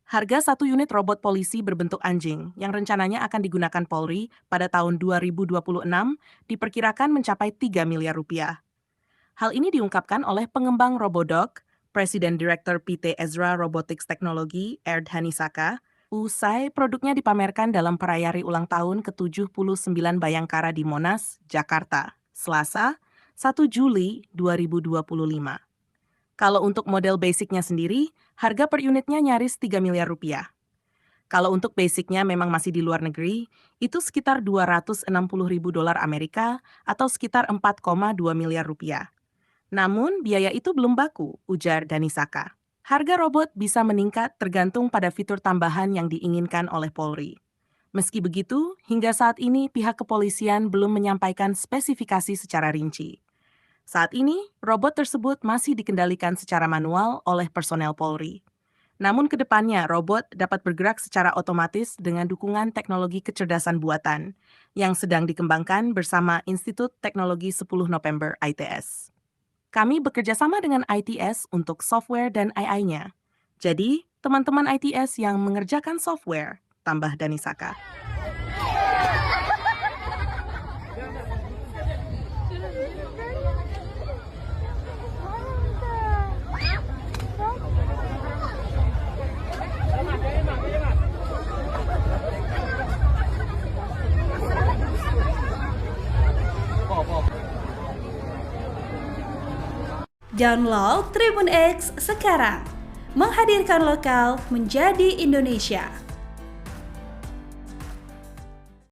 Harga satu unit robot polisi berbentuk anjing yang rencananya akan digunakan Polri pada tahun 2026 diperkirakan mencapai 3 miliar rupiah. Hal ini diungkapkan oleh pengembang Robodog, Presiden Direktur PT Ezra Robotics Technology, Erd Hanisaka, usai produknya dipamerkan dalam perayaan ulang tahun ke-79 Bayangkara di Monas, Jakarta, Selasa, 1 Juli 2025. Kalau untuk model basicnya sendiri, harga per unitnya nyaris 3 miliar rupiah. Kalau untuk basicnya memang masih di luar negeri, itu sekitar 260 ribu dolar Amerika atau sekitar 4,2 miliar rupiah. Namun, biaya itu belum baku, ujar Danisaka. Harga robot bisa meningkat tergantung pada fitur tambahan yang diinginkan oleh Polri. Meski begitu, hingga saat ini pihak kepolisian belum menyampaikan spesifikasi secara rinci. Saat ini, robot tersebut masih dikendalikan secara manual oleh personel Polri. Namun ke depannya, robot dapat bergerak secara otomatis dengan dukungan teknologi kecerdasan buatan yang sedang dikembangkan bersama Institut Teknologi 10 November ITS. Kami bekerja sama dengan ITS untuk software dan AI-nya. Jadi, teman-teman ITS yang mengerjakan software, tambah Danisaka. Download Tribun X sekarang, menghadirkan lokal menjadi Indonesia.